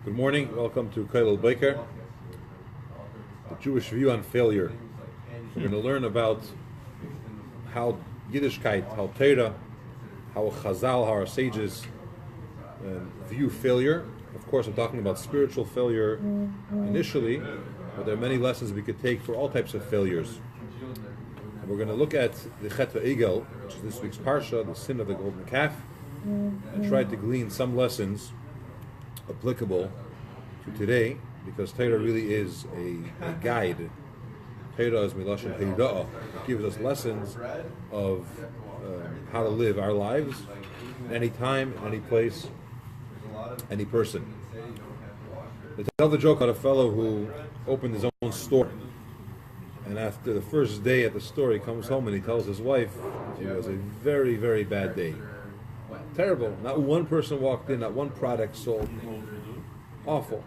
Good morning. Welcome to Kolel Boker, the Jewish view on failure. We're going to learn about how Yiddishkeit, how Torah, how Chazal, how our sages view failure. Of course, I'm talking about spiritual failure initially, but there are many lessons we could take for all types of failures. And we're going to look at the Chet V'Egel, which is this week's Parsha, the sin of the Golden Calf, and try to glean some lessons applicable to today, because Torah really is a guide. Torah is Milashon Hira'ah. It gives us lessons of how to live our lives in any time, any place, any person. They tell the joke about a fellow who opened his own store, and after the first day at the store he comes home and he tells his wife it was a very, very bad day. Terrible. Not one person walked in, not one product sold. Awful.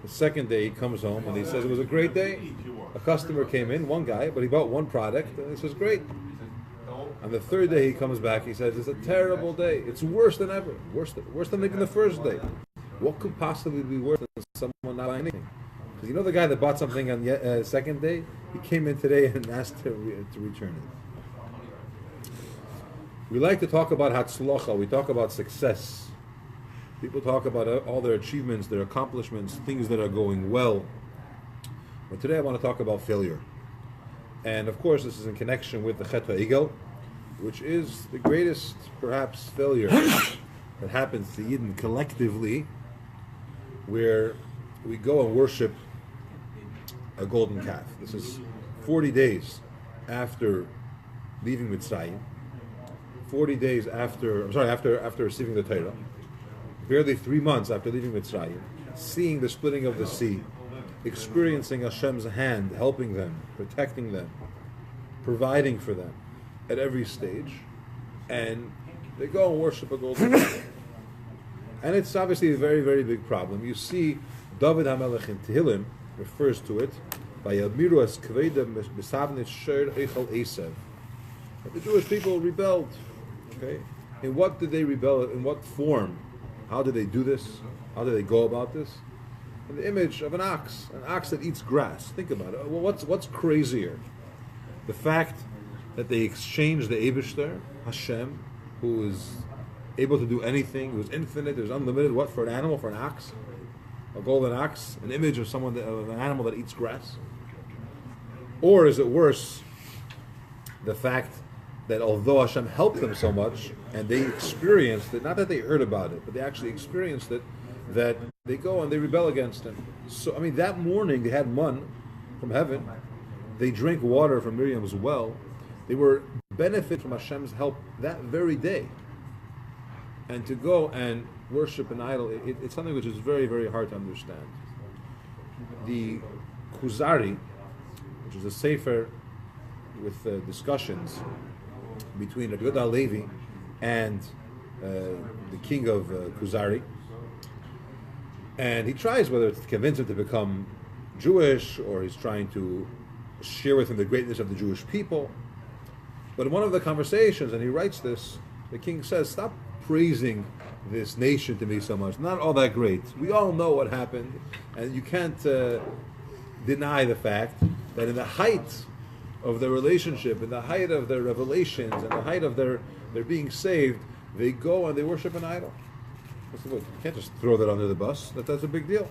The second day he comes home and he says it was a great day. A customer came in, one guy, but he bought one product and this was great. And the third day he comes back, he says it's a terrible day. It's worse than ever. Worse than even the first day. What could possibly be worse than someone not buying anything? Because you know the guy that bought something on the second day? He came in today and asked to return it. We like to talk about hatzlocha. We talk about success. People talk about all their achievements, their accomplishments, things that are going well. But today I want to talk about failure. And of course this is in connection with the Chet V'Egel, which is the greatest, perhaps, failure that happens to Yidden collectively, where we go and worship a golden calf. This is 40 days after leaving Mitzrayim. 40 days after receiving the Torah, barely 3 months after leaving Mitzrayim, seeing the splitting of the sea, experiencing Hashem's hand, helping them, protecting them, providing for them at every stage, and they go and worship a golden calf. And it's obviously a very, very big problem. You see, David HaMelech in Tehillim refers to it by Yamiru as Kveda Besavnit Sher Eichel Esav. The Jewish people rebelled. Okay, in what did they rebel? In what form? How did they do this? How did they go about this? In the image of an ox that eats grass. Think about it. Well, what's crazier? The fact that they exchanged the Eibishter, Hashem, who is able to do anything, who is infinite, who is unlimited, what, for an animal, for an ox? A golden ox, an image of of an animal that eats grass? Or is it worse, the fact that although Hashem helped them so much, and they experienced it, not that they heard about it, but they actually experienced it, that they go and they rebel against Him. So, that morning they had man from heaven, they drank water from Miriam's well, they were benefit from Hashem's help that very day. And to go and worship an idol, it's something which is very, very hard to understand. The Kuzari, which is a sefer with discussions between Rabbi Levi and the king of Kuzari, and he tries whether to convince him to become Jewish or he's trying to share with him the greatness of the Jewish people. But in one of the conversations, and he writes this, the king says, "Stop praising this nation to me so much. Not all that great. We all know what happened, and you can't deny the fact that in the height of their relationship, in the height of their revelations, in the height of their being saved, they go and they worship an idol." You can't just throw that under the bus. That's a big deal.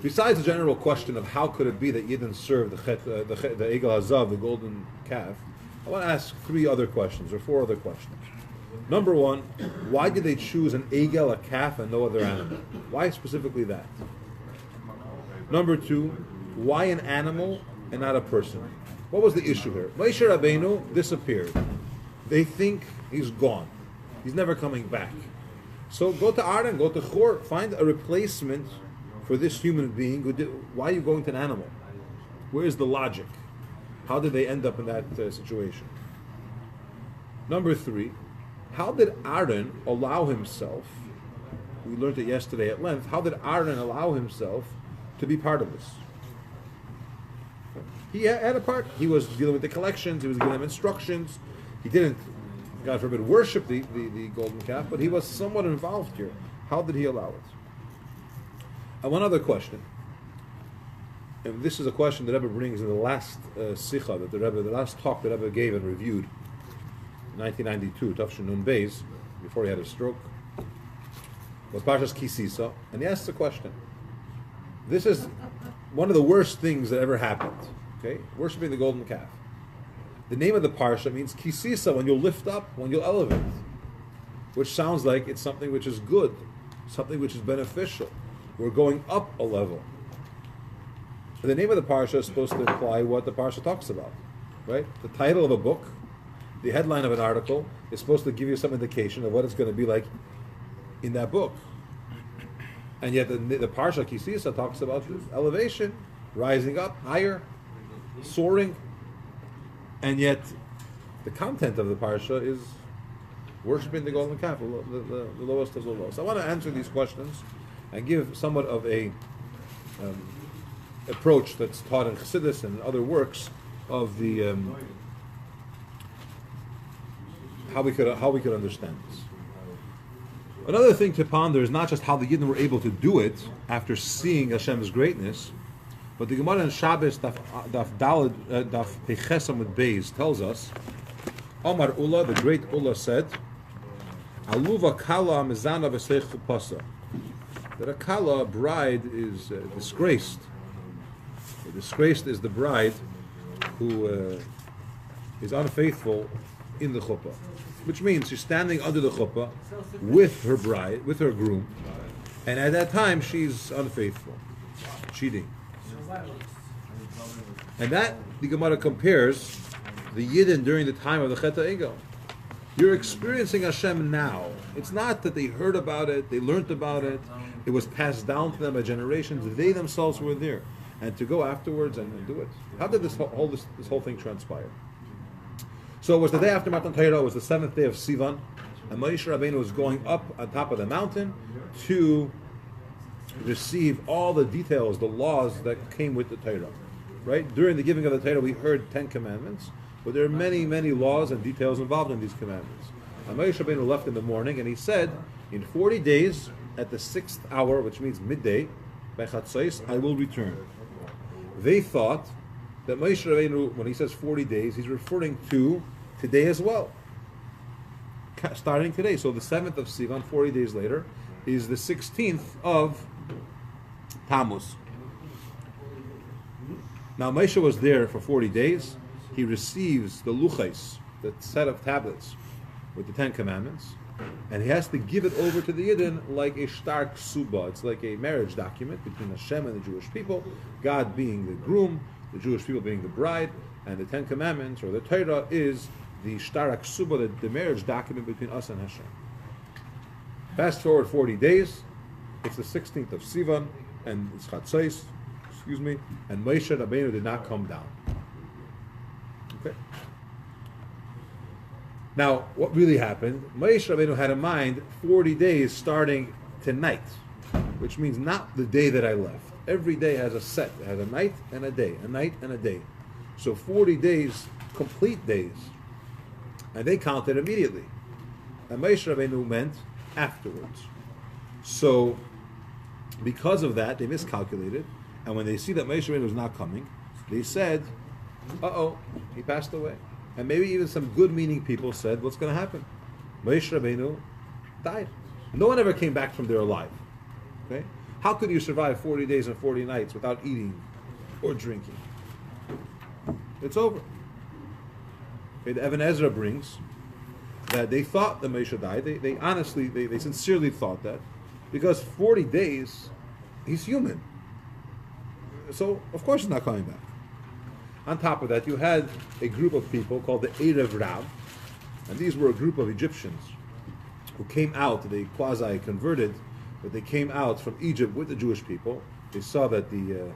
Besides the general question of how could it be that Yidden served the Egel Hazav, the golden calf, I want to ask 4 other questions. Number one, why did they choose an Egel, a calf, and no other animal? Why specifically that? Number two, why an animal and not a person? What was the issue here? Moshe Rabbeinu disappeared. They think he's gone. He's never coming back. So go to Aaron, go to Chor, find a replacement for this human being. Why are you going to an animal? Where is the logic? How did they end up in that situation? Number 3, how did Aaron allow himself, we learned it yesterday at length, how did Aaron allow himself to be part of this? He had a part. He was dealing with the collections. He was giving them instructions. He didn't, God forbid, worship the golden calf, but he was somewhat involved here. How did he allow it? And one other question, and this is a question that Rebbe brings in the last Sicha, that the last talk that Rebbe gave and reviewed in 1992, Tafshin Nun Beis, before he had a stroke, was Parshas Ki Sisa, and he asked the question. This is one of the worst things that ever happened. Okay, worshiping the golden calf. The name of the parsha means Ki Sisa, when you'll lift up, when you'll elevate, which sounds like it's something which is good, something which is beneficial. We're going up a level. The name of the parsha is supposed to imply what the parsha talks about, right? The title of a book, the headline of an article, is supposed to give you some indication of what it's going to be like in that book. And yet the parsha Ki Sisa talks about elevation, rising up, higher, soaring. And yet the content of the parsha is worshiping the golden calf, the lowest of the low. So I want to answer these questions and give somewhat of a approach that's taught in Chassidus and other works of the how we could understand this. Another thing to ponder is not just how the Yidden were able to do it after seeing Hashem's greatness, but the Gemara in Shabbos Daf Pechesam with Beis tells us, Omar Ula, the great Ula, said, Aluva Kala Mizana V'Seich Chupasa, that a Kala, bride, is disgraced. Disgraced is the bride who is unfaithful in the chuppah, which means she's standing under the chuppah with her bride, with her groom, and at that time she's unfaithful, cheating. And that the Gemara compares the Yidden during the time of the Chet HaEgel. You're experiencing Hashem now. It's not that they heard about it, they learned about it, it was passed down to them by generations. They themselves were there. And to go afterwards and do it. How did this whole thing transpire? So it was the day after Matan Torah, it was the 7th day of Sivan, and Moshe Rabbeinu was going up on top of the mountain to receive all the details, the laws that came with the Torah. Right? During the giving of the Torah, we heard 10 commandments, but there are many, many laws and details involved in these commandments. And Moshe Rabbeinu left in the morning, and he said, in 40 days, at the 6th hour, which means midday, by Chatzos, I will return. They thought that Moshe Rabbeinu, when he says 40 days, he's referring to today as well. Starting today. So the 7th of Sivan, 40 days later, is the 16th of Tammuz. Now Moshe was there for 40 days. He receives the luchais, the set of tablets with the 10 commandments, and he has to give it over to the Yidden like a shtar ksuba. It's like a marriage document between Hashem and the Jewish people, God being the groom, the Jewish people being the bride, and the 10 commandments, or the Torah, is the shtar ksuba, the marriage document between us and Hashem. Fast forward 40 days, it's the 16th of Sivan, and it's Chatzos, and Moshe Rabbeinu did not come down. Okay. Now, what really happened? Moshe Rabbeinu had in mind 40 days starting tonight, which means not the day that I left. Every day has a set. It has a night and a day, a night and a day. So 40 days, complete days. And they counted immediately. And Moshe Rabbeinu meant afterwards. So, because of that, they miscalculated. And when they see that Moshe Rabbeinu was not coming, they said, uh-oh, he passed away. And maybe even some good-meaning people said, what's going to happen? Moshe Rabbeinu died. No one ever came back from there alive. Okay? How could you survive 40 days and 40 nights without eating or drinking? It's over. Okay, the Even Ezra brings that they thought that Moshe died. They honestly, they sincerely thought that. Because 40 days, he's human. So, of course he's not coming back. On top of that, you had a group of people called the Erev Rav, and these were a group of Egyptians who came out, they quasi-converted, but they came out from Egypt with the Jewish people. They saw that the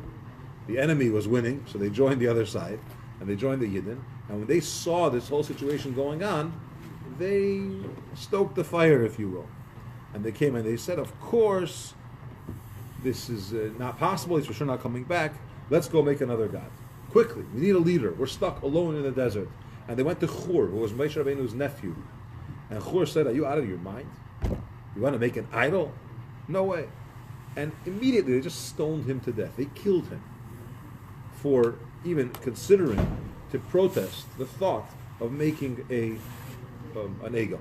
enemy was winning, so they joined the other side, and they joined the Yidden. And when they saw this whole situation going on, they stoked the fire, if you will. And they came and they said, of course, this is not possible, he's for sure not coming back, let's go make another God. Quickly, we need a leader. We're stuck alone in the desert. And they went to Chur, who was Moshe Rabbeinu's nephew. And Chur said, are you out of your mind? You want to make an idol? No way. And immediately they just stoned him to death. They killed him for even considering to protest the thought of making an egel.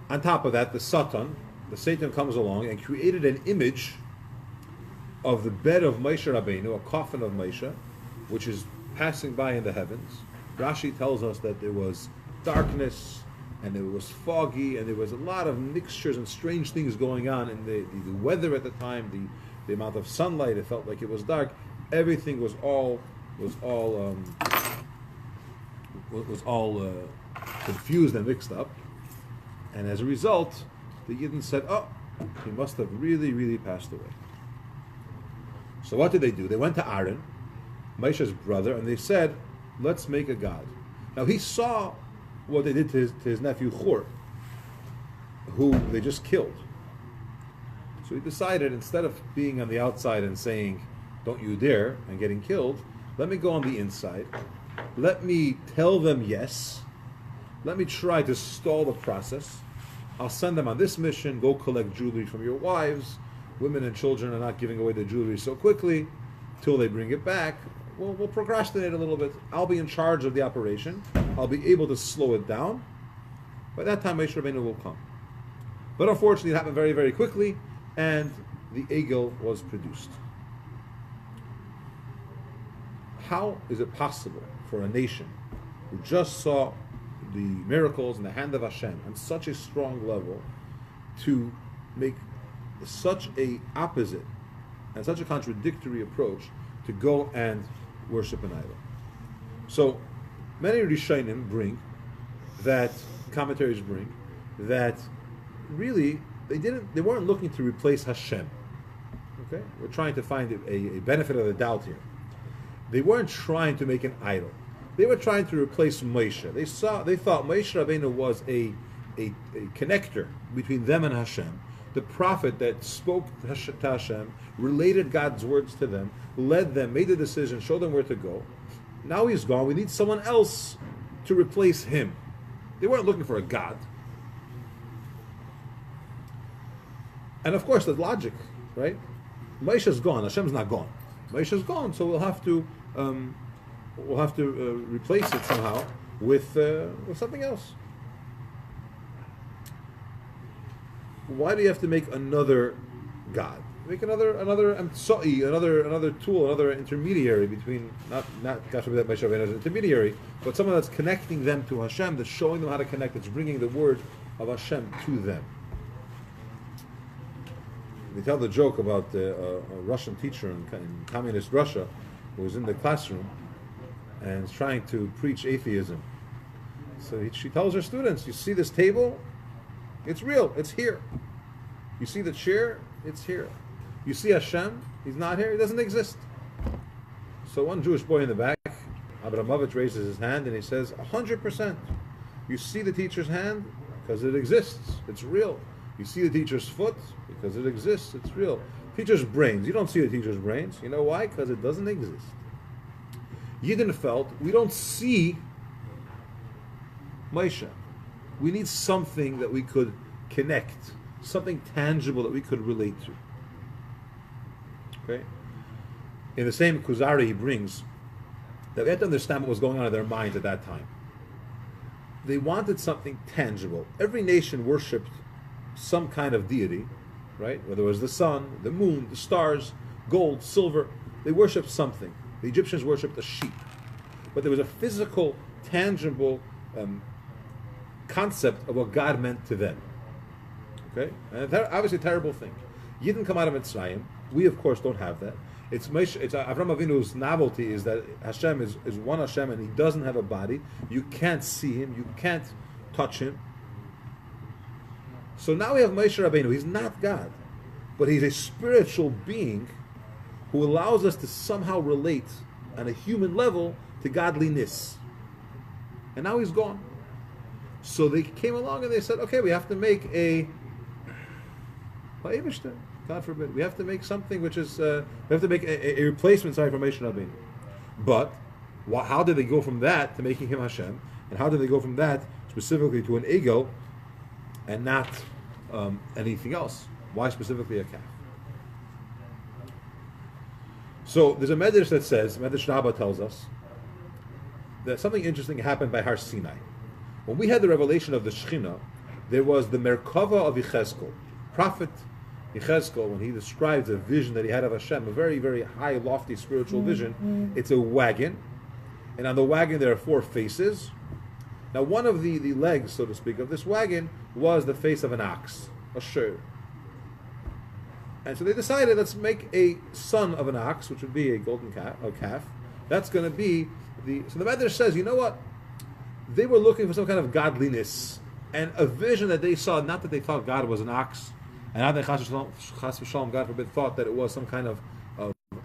On top of that, the Satan comes along and created an image of the bed of Moshe Rabbeinu, a coffin of Moshe, which is passing by in the heavens. Rashi tells us that there was darkness, and it was foggy, and there was a lot of mixtures and strange things going on in the weather at the time, the amount of sunlight. It felt like it was dark. Everything was all confused and mixed up. And as a result, the Yidden said, "Oh, he must have really, really passed away." So what did they do? They went to Aaron, Moshe's brother, and they said, "Let's make a god." Now he saw what they did to his nephew Hur, who they just killed. So he decided, instead of being on the outside and saying, "Don't you dare," and getting killed, let me go on the inside. Let me tell them yes. Let me try to stall the process. I'll send them on this mission. Go collect jewelry from your wives. Women and children are not giving away their jewelry so quickly till they bring it back. We'll procrastinate a little bit. I'll be in charge of the operation. I'll be able to slow it down. By that time, Moshe Rabbeinu will come. But unfortunately, it happened very, very quickly, and the egel was produced. How is it possible for a nation who just saw the miracles in the hand of Hashem on such a strong level to make such a opposite and such a contradictory approach to go and worship an idol? So many Rishonim commentaries bring that really they weren't looking to replace Hashem. Okay, we're trying to find a benefit of the doubt here. They weren't trying to make an idol. They were trying to replace Moshe. They thought Moshe Rabbeinu was a connector between them and Hashem, the prophet that spoke to Hashem, related God's words to them, led them, made the decision, showed them where to go. Now he's gone. We need someone else to replace him. They weren't looking for a god. And of course, the logic, right? Moshe's gone. Hashem's not gone. Moshe's gone, so we'll have to replace it somehow with something else. Why do you have to make another god? Make another emtsai, another tool, another intermediary between not God forbid that Moshe Rabbeinu is an intermediary, but someone that's connecting them to Hashem, that's showing them how to connect, that's bringing the word of Hashem to them. They tell the joke about a Russian teacher in communist Russia who was in the classroom and is trying to preach atheism. So she tells her students, "You see this table? It's real. It's here. You see the chair? It's here. You see Hashem? He's not here. He doesn't exist." So one Jewish boy in the back, Abramovich, raises his hand and he says, 100%. You see the teacher's hand? Because it exists. It's real. You see the teacher's foot? Because it exists. It's real. Teacher's brains. You don't see the teacher's brains. You know why? Because it doesn't exist. Yidden felt, we don't see Moshe. We need something that we could connect, something tangible that we could relate to. Okay? In the same Kuzari he brings, that we have to understand what was going on in their minds at that time. They wanted something tangible. Every nation worshipped some kind of deity, right? Whether it was the sun, the moon, the stars, gold, silver. They worshipped something. The Egyptians worshipped a sheep. But there was a physical, tangible concept of what God meant to them. Okay? And obviously a terrible thing. You didn't come out of Mitzrayim. We, of course, don't have that. It's Avram Avinu's novelty is that Hashem is one Hashem and he doesn't have a body. You can't see him. You can't touch him. So now we have Moshe Rabbeinu. He's not God, but he's a spiritual being who allows us to somehow relate on a human level to godliness. And now he's gone. So they came along and they said, okay, we have to make a God forbid. We have to make something which is, we have to make a replacement, for Moshe Rabbeinu. But how did they go from that to making him Hashem? And how did they go from that specifically to an egel and not anything else. Why specifically a calf? So there's a medrash that says, Medrash Rabbi tells us, that something interesting happened by Har Sinai. When we had the revelation of the Shekhinah, there was the Merkava of Yechezkel. Prophet Yechezkel, when he describes a vision that he had of Hashem, a very, very high, lofty spiritual vision, it's a wagon, and on the wagon there are 4 faces. Now one of the legs, so to speak, of this wagon was the face of an ox, a shur. And so they decided, let's make a son of an ox, which would be a golden calf. That's going to be so the Medrash says, you know what? They were looking for some kind of godliness and a vision that they saw, not that they thought God was an ox, and not that Chas v'shalom, God forbid, thought that it was some kind of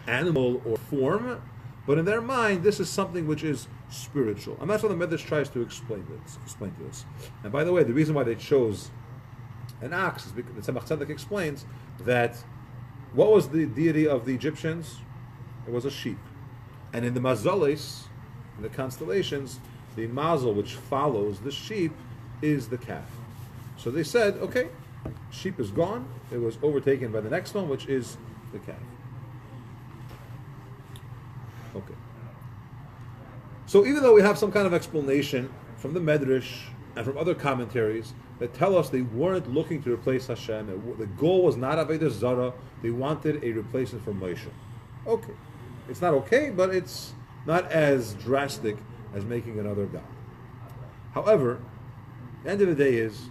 animal or form, but in their mind, this is something which is spiritual. And that's what the Medrash tries to explain to this. And by the way, the reason why they chose an ox is because the Tzemach Tzedek explains that what was the deity of the Egyptians? It was a sheep. And in the mazoles, in the constellations, the mazel which follows the sheep is the calf. So they said, okay, sheep is gone. It was overtaken by the next one, which is the calf. Okay. So even though we have some kind of explanation from the Medrash and from other commentaries that tell us they weren't looking to replace Hashem, the goal was not Avodah Zarah, they wanted a replacement for Moshe. Okay. It's not okay, but it's not as drastic as making another god. However, the end of the day is,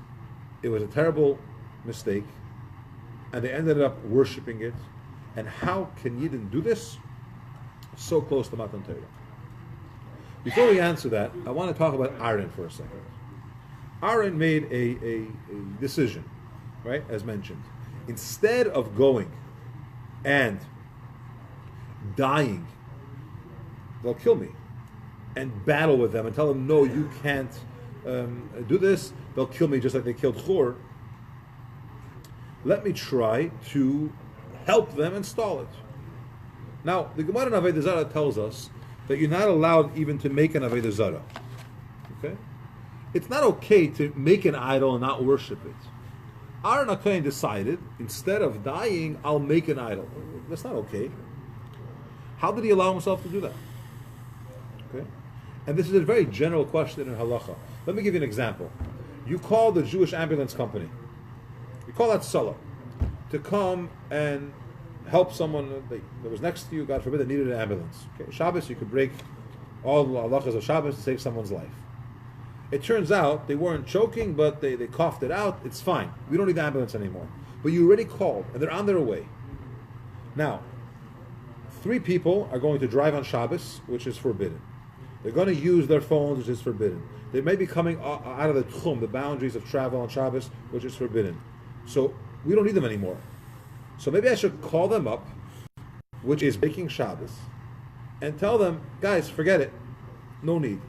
it was a terrible mistake, and they ended up worshipping it. And how can Yidden do this? So close to Matan Torah. Before we answer that, I want to talk about Aaron for a second. Aaron made a decision, right, as mentioned. Instead of going and dying, they'll kill me, and battle with them and tell them, no, you can't do this, they'll kill me just like they killed Chor. Let me try to help them install it. Now, the Gemara in Avodah Zarah tells us that you're not allowed even to make an Avodah Zarah. Okay? It's not okay to make an idol and not worship it. Aaron HaKohen decided, instead of dying, I'll make an idol. That's not okay. How did he allow himself to do that? Okay? And this is a very general question in halacha. Let me give you an example. You call the Jewish ambulance company. You call that Salah to come and help someone that was next to you, God forbid, that needed an ambulance. Okay? Shabbos, you could break all the halachas of Shabbos to save someone's life. It turns out they weren't choking, but they coughed it out. It's fine. We don't need the ambulance anymore. But you already called, and they're on their way. Now, 3 people are going to drive on Shabbos, which is forbidden. They're going to use their phones, which is forbidden. They may be coming out of the tchum, the boundaries of travel on Shabbos, which is forbidden. So we don't need them anymore. So maybe I should call them up, which is breaking Shabbos, and tell them, guys, forget it. No need.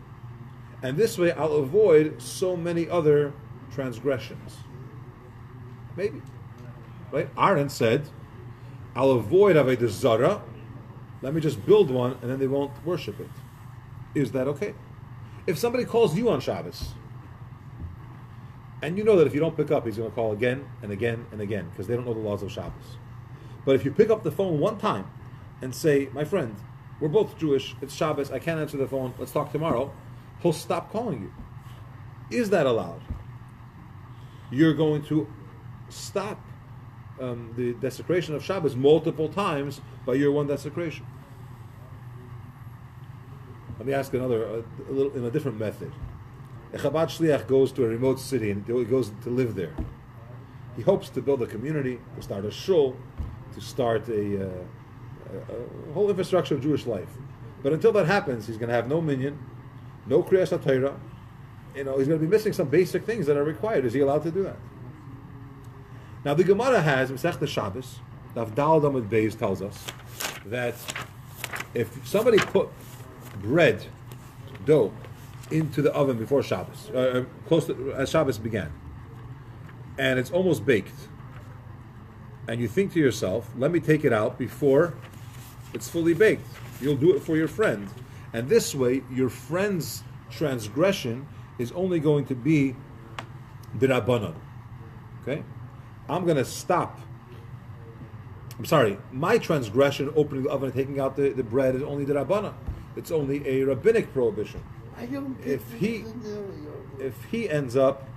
And this way I'll avoid so many other transgressions. Maybe. Right? Aaron said, I'll avoid Avodah Zarah. Let me just build one, and then they won't worship it. Is that okay? If somebody calls you on Shabbos, and you know that if you don't pick up, he's going to call again and again and again, because they don't know the laws of Shabbos. But if you pick up the phone one time and say, my friend, we're both Jewish, it's Shabbos, I can't answer the phone, let's talk tomorrow, he'll stop calling you. Is that allowed? You're going to stop the desecration of Shabbos multiple times by your one desecration. Let me ask another, a little in a different method. A Chabad Shliach goes to a remote city and he goes to live there. He hopes to build a community, to start a shul, to start a whole infrastructure of Jewish life. But until that happens, he's going to have no minyan, no Kriyas HaTorah. He's going to be missing some basic things that are required. Is he allowed to do that? Now the Gemara has, Masechta Shabbos, Daf Daled Amud Beis tells us that if somebody put bread, dough, into the oven before Shabbos, close to, as Shabbos began, and it's almost baked, and you think to yourself, let me take it out before it's fully baked. You'll do it for your friend. And this way, your friend's transgression is only going to be d'Rabbanan. Okay? I'm going to stop. I'm sorry, my transgression, opening the oven and taking out the bread, is only the Rabbana. It's only a rabbinic prohibition. If he ends up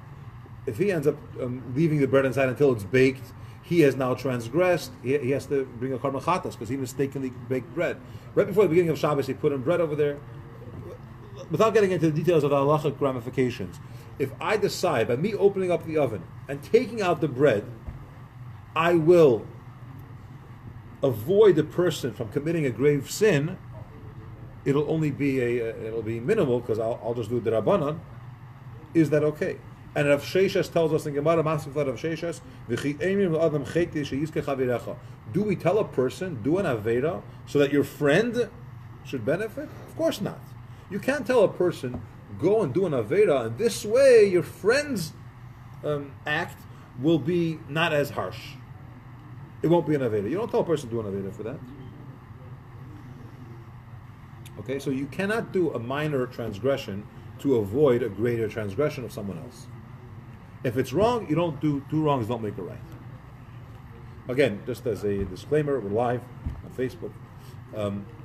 leaving the bread inside until it's baked, he has now transgressed. He has to bring a korban chatas because he mistakenly baked bread. Right before the beginning of Shabbos, he put in bread over there. Without getting into the details of the halachic ramifications, if I decide by me opening up the oven and taking out the bread, I will avoid the person from committing a grave sin, it'll only be it'll be minimal because I'll just do the Rabbanan. Is that okay? And Rav Sheshes tells us in Gemara, Rav Sheshes, do we tell a person, do an Aveda, so that your friend should benefit? Of course not. You can't tell a person, go and do an Aveda, and this way your friend's act will be not as harsh. It won't be an Aveda. You don't tell a person to do an Aveda for that. Okay, so you cannot do a minor transgression to avoid a greater transgression of someone else. If it's wrong, you don't do two wrongs, don't make it right. Again, just as a disclaimer, we're live on Facebook.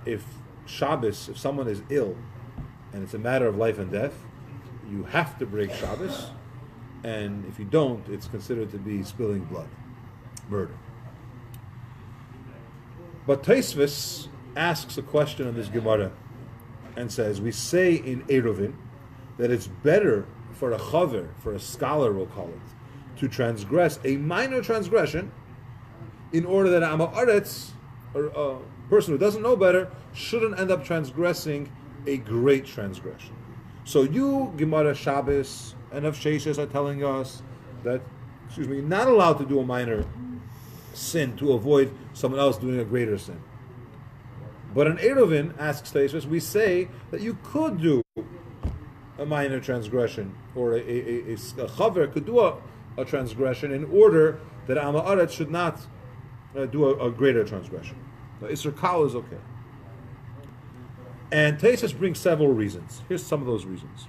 If someone is ill and it's a matter of life and death, you have to break Shabbos, and if you don't, it's considered to be spilling blood, murder. But Tosfos asks a question on this Gemara and says, we say in Eruvin that it's better for a chaver, for a scholar we'll call it, to transgress a minor transgression in order that Am Haaretz, or a person who doesn't know better, shouldn't end up transgressing a great transgression. So you, Gemara Shabbos, and Rav Sheshes are telling us that, you're not allowed to do a minor sin to avoid someone else doing a greater sin. But in Eruvin, asks Tosfos, we say that you could do a minor transgression, or a chaver could do a transgression in order that Am Haaretz should not do a greater transgression. Now, Isser Kal is okay. And Tosfos brings several reasons. Here's some of those reasons.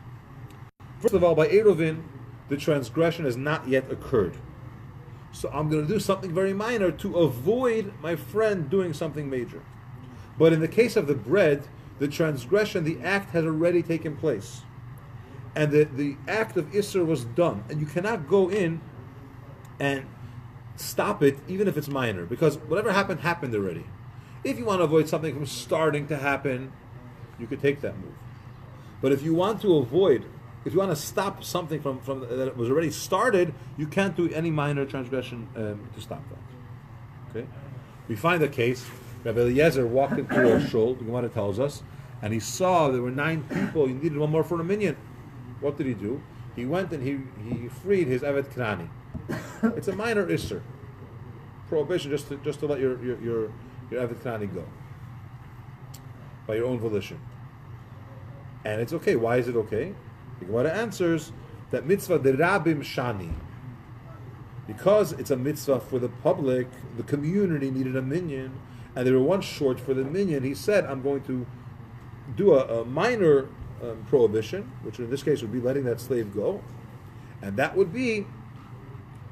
First of all, by Eruvin, the transgression has not yet occurred. So I'm going to do something very minor to avoid my friend doing something major. But in the case of the bread, the transgression, the act has already taken place. And the act of Isser was done. And you cannot go in and stop it, even if it's minor. Because whatever happened already. If you want to avoid something from starting to happen, you could take that move. But if you want to stop something from that was already started, you can't do any minor transgression to stop that. Okay? We find a case, Rabbi Eliezer walked into a shul, the Gemara tells us, and he saw there were 9 people, he needed one more for a minyan. What did he do? He went and he freed his Evet Knani. It's a minor Isser. Prohibition just to let your Evet Knani go. By your own volition. And it's okay. Why is it okay? The Gemara answers that mitzvah de rabim shani. Because it's a mitzvah for the public, the community needed a minyan, and they were once short for the minyan, he said, I'm going to do a minor prohibition, which in this case would be letting that slave go, and that would be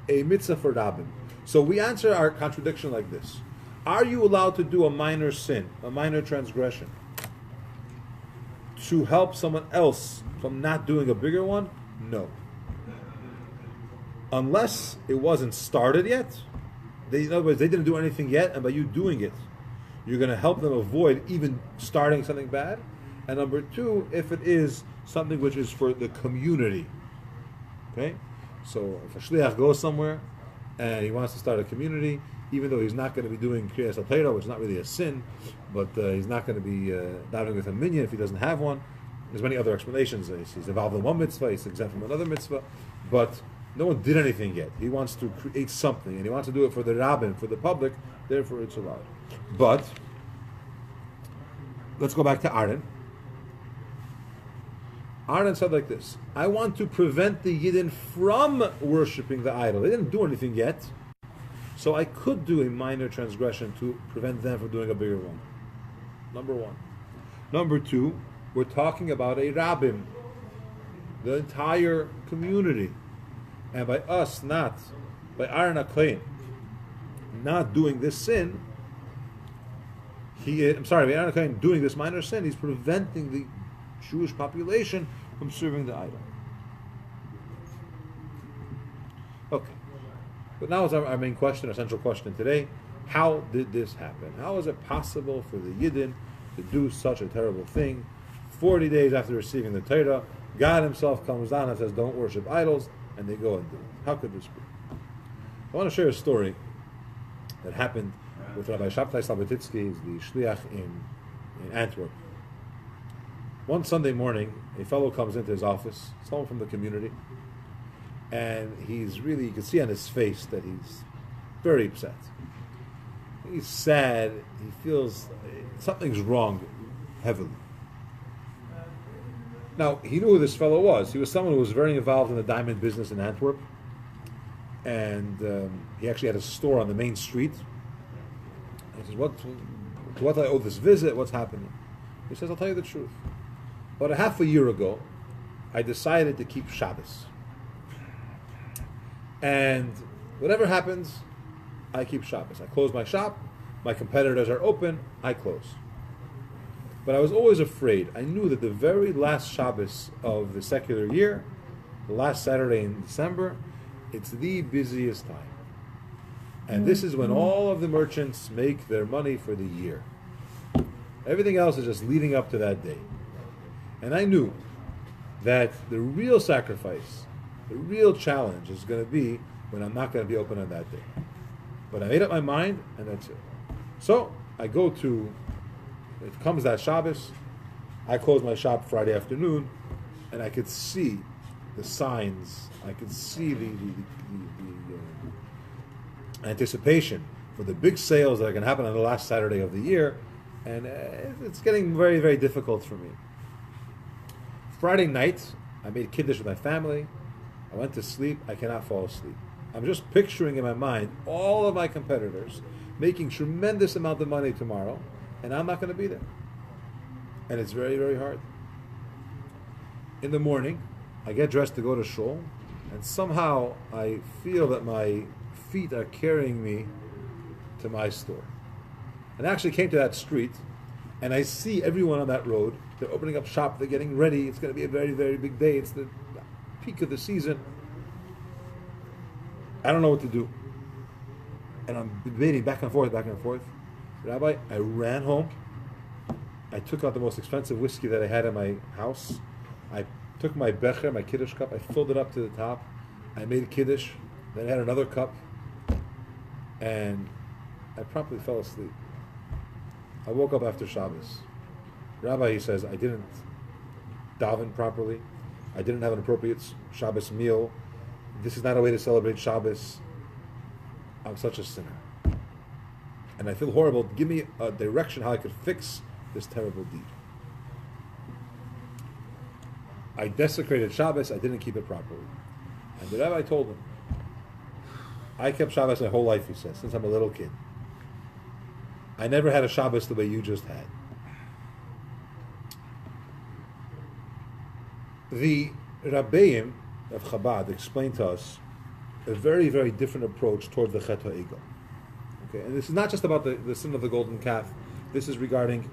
a mitzvah for rabim. So we answer our contradiction like this. Are you allowed to do a minor sin, a minor transgression, to help someone else from not doing a bigger one? No. Unless it wasn't started yet. In other words, they didn't do anything yet, and by you doing it, you're going to help them avoid even starting something bad. And number 2, if it is something which is for the community. Okay? So if a shliach goes somewhere and he wants to start a community, even though he's not going to be doing Kriyas HaTorah, which is not really a sin, but he's not going to be davening with a minyan if he doesn't have one. There's many other explanations. He's involved in one mitzvah, he's exempt from another mitzvah, but no one did anything yet. He wants to create something, and he wants to do it for the rabbin, for the public, therefore it's allowed. But, let's go back to Aaron. Aaron said like this, I want to prevent the Yidden from worshipping the idol. They didn't do anything yet, so I could do a minor transgression to prevent them from doing a bigger one. Number 1. Number 2, we're talking about a rabbin, the entire community. And by us not by Aaron HaKohen not doing this sin, by Aaron HaKohen doing this minor sin, he's preventing the Jewish population from serving the idol. Okay. But now is our main question, our central question today. How did this happen? How is it possible for the Yidden to do such a terrible thing? 40 days after receiving the Torah, God himself comes down and says, don't worship idols, and they go and do it. How could this be? I want to share a story that happened with Rabbi Shabtai Slabetitsky, the Shliach in Antwerp. One Sunday morning, a fellow comes into his office, someone from the community, and you can see on his face that he's very upset. He's sad, he feels something's wrong heavily. Now, he knew who this fellow was. He was someone who was very involved in the diamond business in Antwerp, and he actually had a store on the main street. He says, what do I owe this visit? What's happening? He says, I'll tell you the truth. About a half a year ago, I decided to keep Shabbos. And whatever happens, I keep Shabbos. I close my shop, my competitors are open, I close. But I was always afraid. I knew that the very last Shabbos of the secular year, the last Saturday in December, it's the busiest time. And this is when all of the merchants make their money for the year. Everything else is just leading up to that day. And I knew that the real sacrifice, the real challenge is going to be when I'm not going to be open on that day. But I made up my mind, and that's it. So it comes that Shabbos, I close my shop Friday afternoon, and I could see the signs, I could see the anticipation for the big sales that are going to happen on the last Saturday of the year, and it's getting very, very difficult for me. Friday night, I made Kiddush with my family, I went to sleep, I cannot fall asleep. I'm just picturing in my mind all of my competitors making tremendous amount of money tomorrow, and I'm not going to be there. And it's very, very hard. In the morning, I get dressed to go to shul, and somehow I feel that my feet are carrying me to my store. And I actually came to that street, and I see everyone on that road. They're opening up shop, they're getting ready. It's going to be a very, very big day. It's the peak of the season. I don't know what to do. And I'm debating back and forth. Rabbi, I ran home. I took out the most expensive whiskey that I had in my house. I took my becher, my Kiddush cup, I filled it up to the top. I made a Kiddush. Then I had another cup. And I promptly fell asleep. I woke up after Shabbos. Rabbi, he says, I didn't daven properly. I didn't have an appropriate Shabbos meal. This is not a way to celebrate Shabbos. I'm such a sinner. And I feel horrible. Give me a direction how I could fix this terrible deed. I desecrated Shabbos. I didn't keep it properly. And the Rabbi told him, I kept Shabbos my whole life, he says, since I'm a little kid. I never had a Shabbos the way you just had. The Rabbeim of Chabad explained to us a very, very different approach toward the Chet HaEgel. Okay, and this is not just about the sin of the golden calf. This is regarding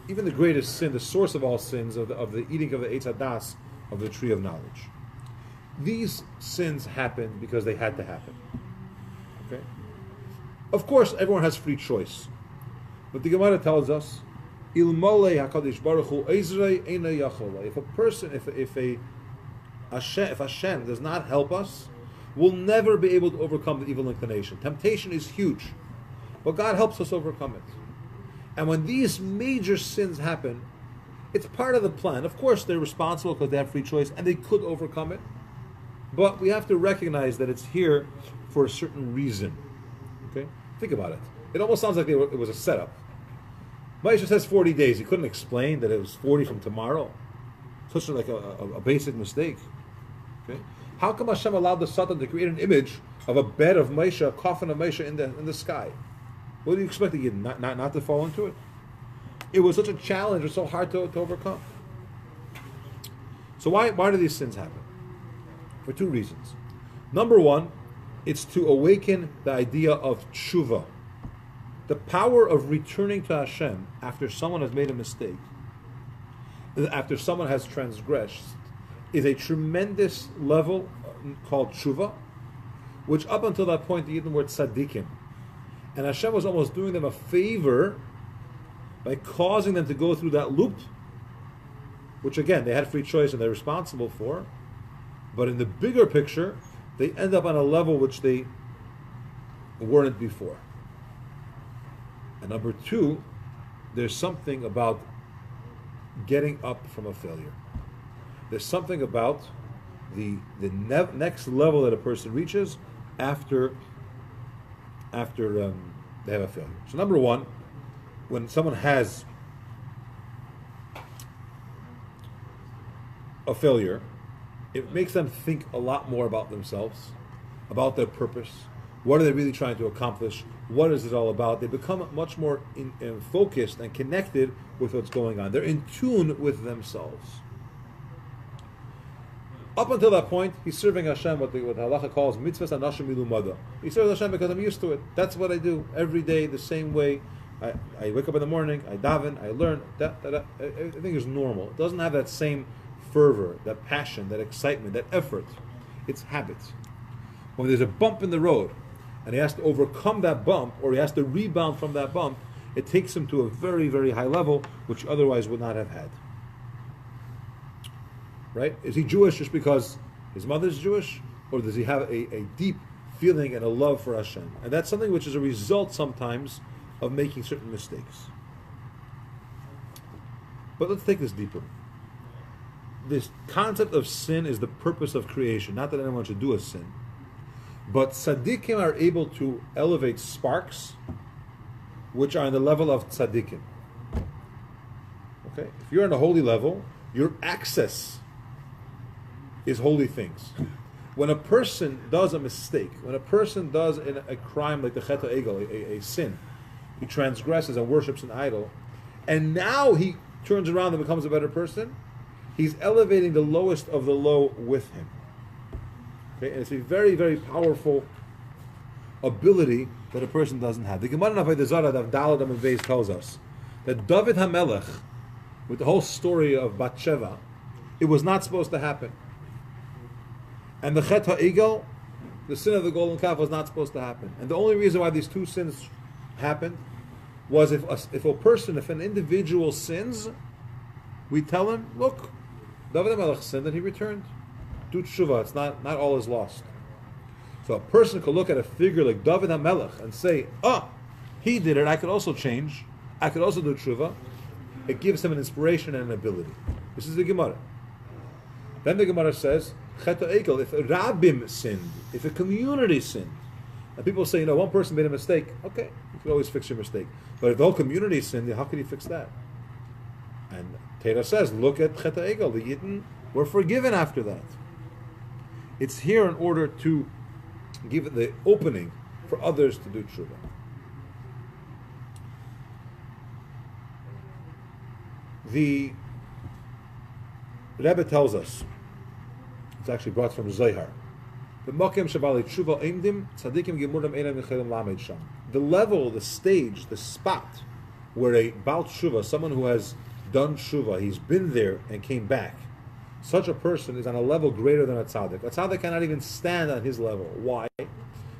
even the greatest sin, the source of all sins, of the eating of the Eitz Hadas, of the tree of knowledge. These sins happened because they had to happen. Okay? Of course, everyone has free choice. But the Gemara tells us, Ilmole HaKadosh Baruch Hu Ezrei Eina Yacholei. If Hashem does not help us, we'll never be able to overcome the evil inclination. Temptation is huge, but God helps us overcome it. And when these major sins happen, it's part of the plan. Of course, they're responsible because they have free choice, and they could overcome it. But we have to recognize that it's here for a certain reason. Okay? Think about it. It almost sounds like it was a setup. Moshe says 40 days. He couldn't explain that it was 40 from tomorrow. Such like a basic mistake. Okay? How come Hashem allowed the Satan to create an image of a bed of Moshe, a coffin of Moshe in the sky? What do you expect not to fall into it? It was such a challenge. It was so hard to overcome. So why do these sins happen? For two reasons. Number one, It's to awaken the idea of tshuva. The power of returning to Hashem after someone has made a mistake, after someone has transgressed, is a tremendous level called tshuva, which up until that point the Yidden were tzaddikim. And Hashem was almost doing them a favor by causing them to go through that loop, which again, they had free choice and they're responsible for. But in the bigger picture, they end up on a level which they weren't before. And number two, there's something about getting up from a failure. There's something about the next level that a person reaches after they have a failure. So number one, when someone has a failure, it makes them think a lot more about themselves, about their purpose. What are they really trying to accomplish? What is it all about? They become much more focused and connected with what's going on. They're in tune with themselves. Up until that point, he's serving Hashem, what Halacha calls mitzvahs anashim milumada. He serves Hashem because I'm used to it. That's what I do every day, the same way. I wake up in the morning, I daven, I learn. Everything is normal. It doesn't have that same fervor, that passion, that excitement, that effort. It's habits. When there's a bump in the road, and he has to overcome that bump, or he has to rebound from that bump, it takes him to a very, very high level, which otherwise would not have had. Right? Is he Jewish just because his mother's Jewish? Or does he have a deep feeling and a love for Hashem? And that's something which is a result sometimes of making certain mistakes. But let's take this deeper. This concept of sin is the purpose of creation. Not that anyone should do a sin. But tzaddikim are able to elevate sparks which are on the level of tzaddikim. Okay? If you're on a holy level, your access is holy things. When a person does a mistake, when a person does a crime like the chet ha'egel, a sin, he transgresses and worships an idol, and now he turns around and becomes a better person, he's elevating the lowest of the low with him. Okay? And it's a very, very powerful ability that a person doesn't have. The Gemara in Avodah Zarah, Daf Daled Amud Beis, tells us that David HaMelech, with the whole story of Bathsheba, it was not supposed to happen. And the Chet HaEgel, the sin of the golden calf, was not supposed to happen. And the only reason why these two sins happened was if an individual sins, we tell him, look, David HaMelech sinned and he returned. Do tshuva, it's not all is lost. So a person could look at a figure like David HaMelech and say, he did it, I could also change, I could also do tshuva. It gives him an inspiration and an ability. This is the Gemara. Then the Gemara says, Chet ha'egel, if a rabbim sinned, if a community sinned, and people say, one person made a mistake, okay, you can always fix your mistake. But if the whole community sinned, how can you fix that? And Torah says, look at Chet ha'egel, the Yidden were forgiven after that. It's here in order to give it the opening for others to do tshuva. The Rebbe tells us, it's actually brought from Zohar, the level, the stage, the spot where a Baal Tshuva, someone who has done Tshuva, he's been there and came back, such a person is on a level greater than a tzaddik. A tzaddik cannot even stand on his level. Why?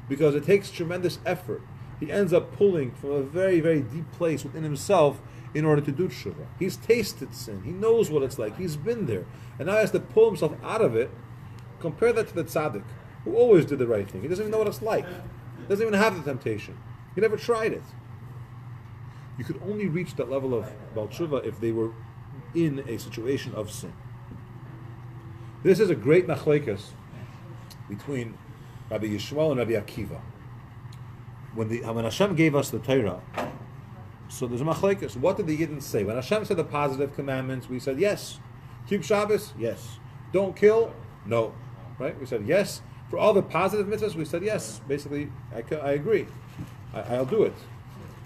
Because it takes tremendous effort. He ends up pulling from a very, very deep place within himself in order to do tshuva. He's tasted sin. He knows what it's like. He's been there. And now he has to pull himself out of it. Compare that to the tzaddik, who always did the right thing. He doesn't even know what it's like. He doesn't even have the temptation. He never tried it. You could only reach that level of Baal Tshuva if they were in a situation of sin. This is a great machlekes between Rabbi Yishmael and Rabbi Akiva. When Hashem gave us the Torah, so there's a machlekes. What did the Yidden say? When Hashem said the positive commandments, we said yes. Keep Shabbos? Yes. Don't kill? No. Right? We said yes. For all the positive mitzvahs, we said yes. Basically, I agree. I'll do it.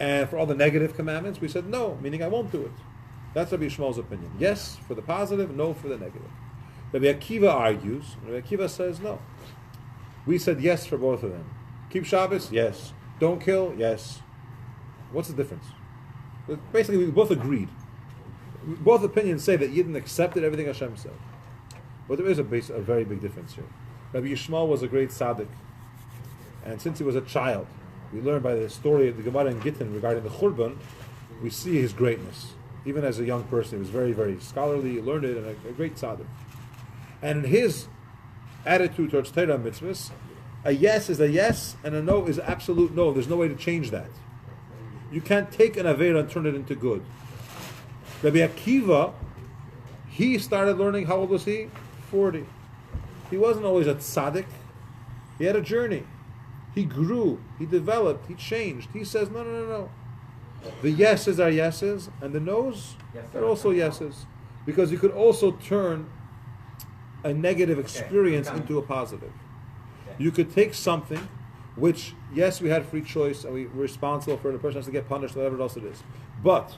And for all the negative commandments, we said no, meaning I won't do it. That's Rabbi Yishmael's opinion. Yes for the positive, no for the negative. Rabbi Akiva argues, Rabbi Akiva says no. We said yes for both of them. Keep Shabbos? Yes. Don't kill? Yes. What's the difference? Basically, we both agreed. Both opinions say that Yidden accepted everything Hashem said. But there is a very big difference here. Rabbi Yishmael was a great tzaddik. And since he was a child, we learn by the story of the Gemara in Gittin regarding the Churban, we see his greatness. Even as a young person, he was very, very scholarly, learned, and a great tzaddik. And his attitude towards Torah mitzvahs, a yes is a yes, and a no is absolute no. There's no way to change that. You can't take an Avera and turn it into good. Rabbi Akiva, he started learning, how old was he? 40. He wasn't always a tzaddik. He had a journey. He grew, he developed, he changed. He says, no. The yeses are yeses, and the no's are also yeses. Because you could also turn a negative experience into a positive. You could take something which, yes, we had free choice, and we're responsible for it, the person has to get punished, whatever else it is. But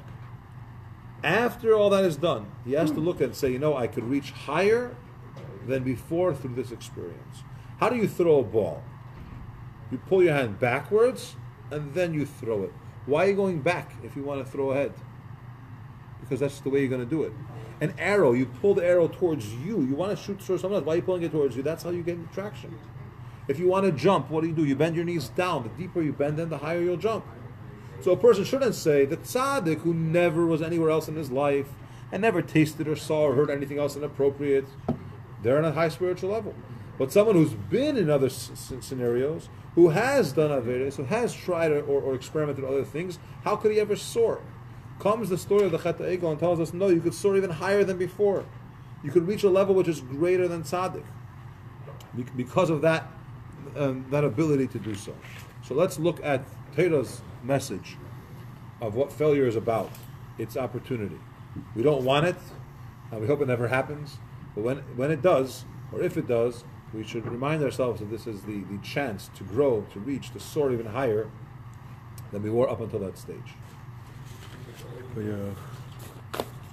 after all that is done, he has to look at it and say, I could reach higher than before through this experience. How do you throw a ball? You pull your hand backwards, and then you throw it. Why are you going back if you want to throw ahead? Because that's the way you're going to do it. An arrow, you pull the arrow towards you. You want to shoot towards someone else. Why are you pulling it towards you? That's how you get traction. If you want to jump, what do? You bend your knees down. The deeper you bend them, the higher you'll jump. So a person shouldn't say, the tzaddik who never was anywhere else in his life and never tasted or saw or heard anything else inappropriate, they're on a high spiritual level. But someone who's been in other scenarios, who has done Averis, who has tried or experimented with other things, how could he ever soar? Comes the story of the Chet HaEgel and tells us, no, you could soar even higher than before. You could reach a level which is greater than tzaddik because of that ability to do so. So let's look at Torah's message of what failure is about. It's opportunity. We don't want it, and we hope it never happens. But when it does, or if it does, we should remind ourselves that this is the chance to grow, to reach, to soar even higher than we were up until that stage. Yeah.